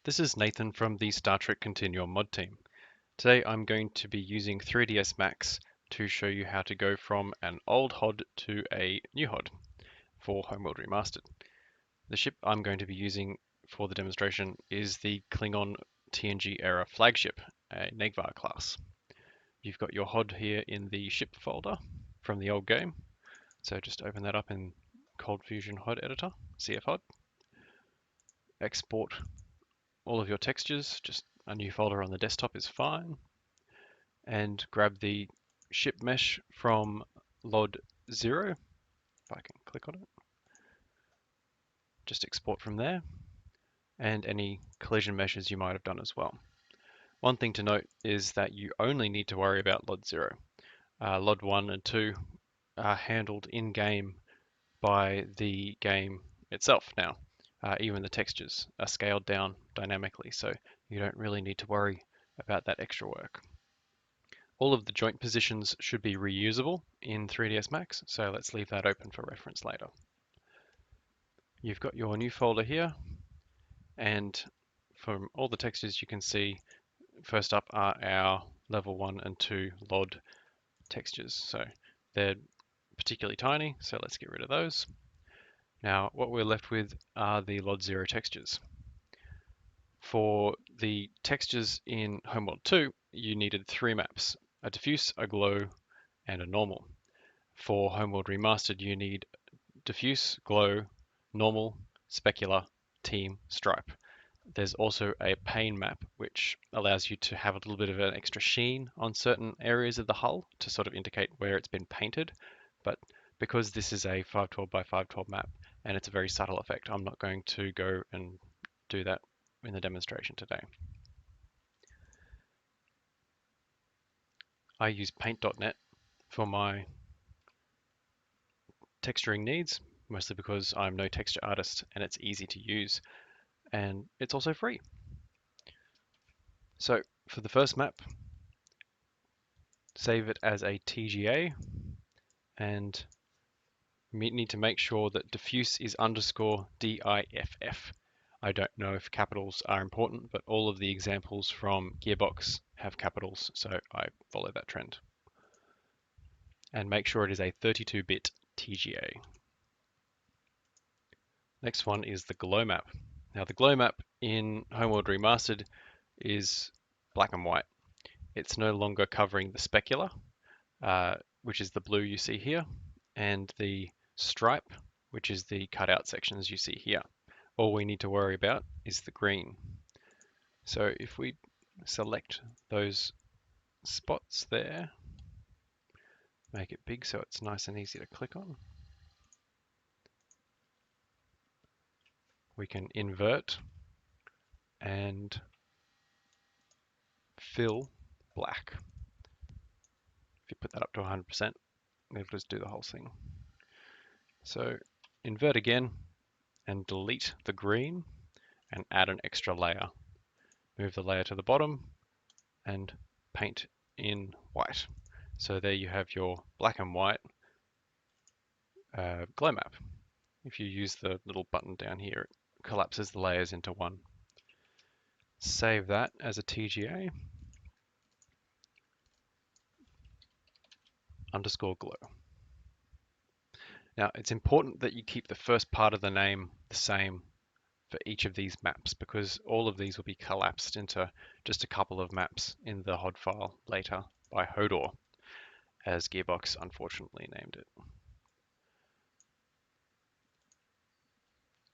This is Nathan from the Star Trek Continuum mod team. Today I'm going to be using 3ds Max to show you how to go from an old HOD to a new HOD for Homeworld Remastered. The ship I'm going to be using for the demonstration is the Klingon TNG era flagship, a Negvar class. You've got your HOD here in the ship folder from the old game, so just open that up in Cold Fusion HOD editor, CFHOD. Export all of your textures, just a new folder on the desktop is fine, and grab the ship mesh from LOD 0, if I can click on it. Just export from there, and any collision meshes you might have done as well. One thing to note is that you only need to worry about LOD 0. LOD 1 and 2 are handled in-game by the game itself now. Even the textures are scaled down dynamically, so you don't really need to worry about that extra work. All of the joint positions should be reusable in 3ds Max, so let's leave that open for reference later. You've got your new folder here, and from all the textures you can see, first up are our level 1 and 2 LOD textures. So they're particularly tiny, so let's get rid of those. Now what we're left with are the LOD 0 textures. For the textures in Homeworld 2, you needed 3 maps, a diffuse, a glow, and a normal. For Homeworld Remastered, you need diffuse, glow, normal, specular, team, stripe. There's also a pane map, which allows you to have a little bit of an extra sheen on certain areas of the hull to sort of indicate where it's been painted. But because this is a 512 by 512 map and it's a very subtle effect, I'm not going to go and do that in the demonstration today. I use paint.net for my texturing needs, mostly because I'm no texture artist and it's easy to use, and it's also free. So for the first map, save it as a TGA, and we need to make sure that diffuse is underscore DIFF. I don't know if capitals are important, but all of the examples from Gearbox have capitals, so I follow that trend. And make sure it is a 32-bit TGA. Next one is the glow map. Now the glow map in Homeworld Remastered is black and white. It's no longer covering the specular, which is the blue you see here, and the stripe, which is the cutout sections you see here. All we need to worry about is the green. So if we select those spots there, make it big so it's nice and easy to click on, we can invert and fill black. If you put that up to 100%, it'll just do the whole thing. So invert again and delete the green and add an extra layer. Move the layer to the bottom and paint in white. So there you have your black and white glow map. If you use the little button down here, it collapses the layers into one. Save that as a TGA underscore glow. Now it's important that you keep the first part of the name the same for each of these maps, because all of these will be collapsed into just a couple of maps in the HOD file later by Hodor, as Gearbox unfortunately named it.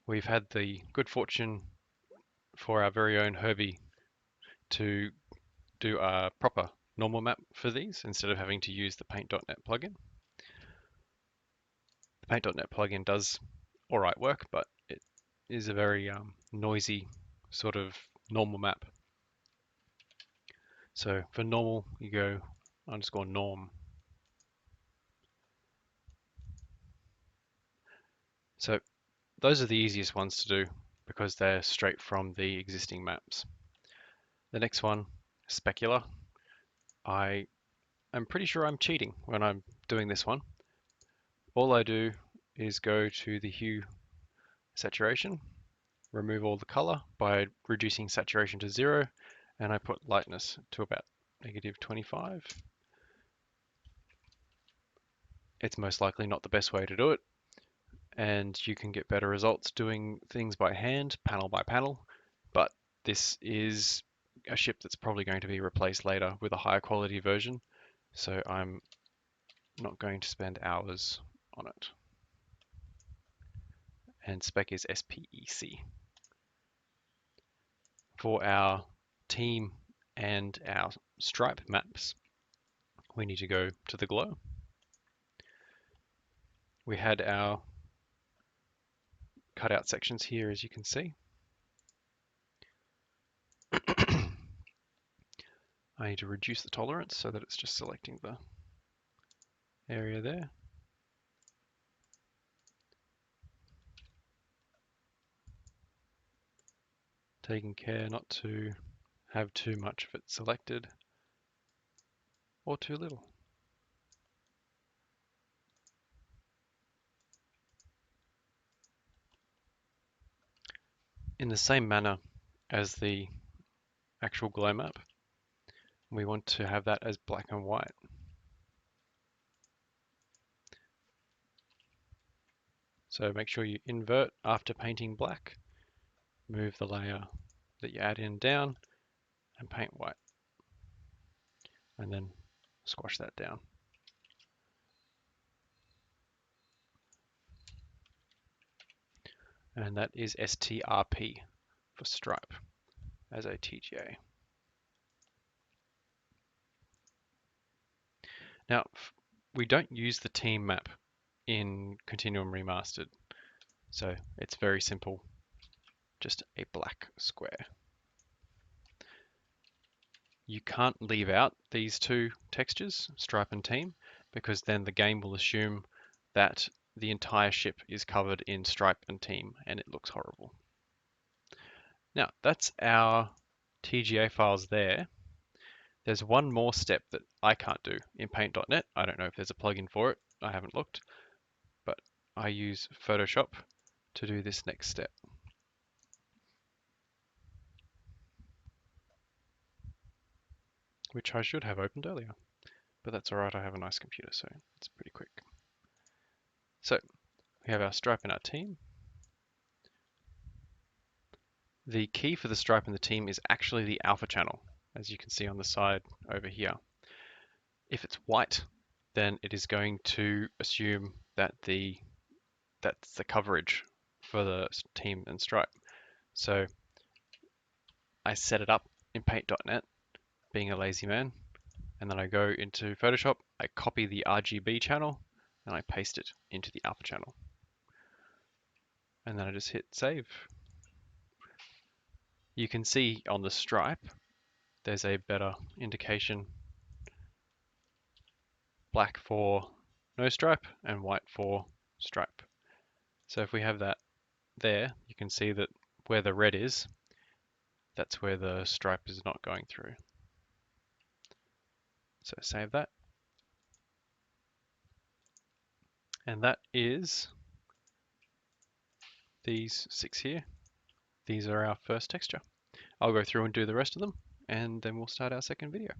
We've had the good fortune for our very own Herbie to do a proper normal map for these instead of having to use the paint.net plugin. The paint.net plugin does alright work, but it is a very noisy sort of normal map. So for normal, you go underscore norm. So those are the easiest ones to do because they're straight from the existing maps. The next one, specular. I am pretty sure I'm cheating when I'm doing this one. All I do is go to the hue saturation remove all the color by reducing saturation to 0, and I put lightness to about -25. It's most likely not the best way to do it, and you can get better results doing things by hand, panel by panel, but this is a ship that's probably going to be replaced later with a higher quality version, so I'm not going to spend hours on it. And spec is SPEC. For our team and our stripe maps, we need to go to the glow. We had our cutout sections here, as you can see. I need to reduce the tolerance so that it's just selecting the area there. Taking care not to have too much of it selected or too little. In the same manner as the actual glow map, we want to have that as black and white. So make sure you invert after painting black, move the layer that you add in down, and paint white. And then squash that down. And that is STRP for stripe as a TGA. Now, we don't use the team map in Continuum Remastered, so it's very simple, just a black square. You can't leave out these two textures, stripe and team, because then the game will assume that the entire ship is covered in stripe and team, and it looks horrible. Now, that's our TGA files there. There's one more step that I can't do in Paint.net. I don't know if there's a plugin for it. I haven't looked, but I use Photoshop to do this next step. Which I should have opened earlier, but that's all right. I have a nice computer, so it's pretty quick. So we have our stripe and our team. The key for the stripe and the team is actually the alpha channel, as you can see on the side over here. If it's white, then it is going to assume that that's the coverage for the team and stripe. So I set it up in Paint.net, being a lazy man, and then I go into Photoshop, I copy the RGB channel, and I paste it into the alpha channel. And then I just hit save. You can see on the stripe, there's a better indication. Black for no stripe and white for stripe. So if we have that there, you can see that where the red is, that's where the stripe is not going through. So save that. And that is these 6 here. These are our first texture. I'll go through and do the rest of them, and then we'll start our second video.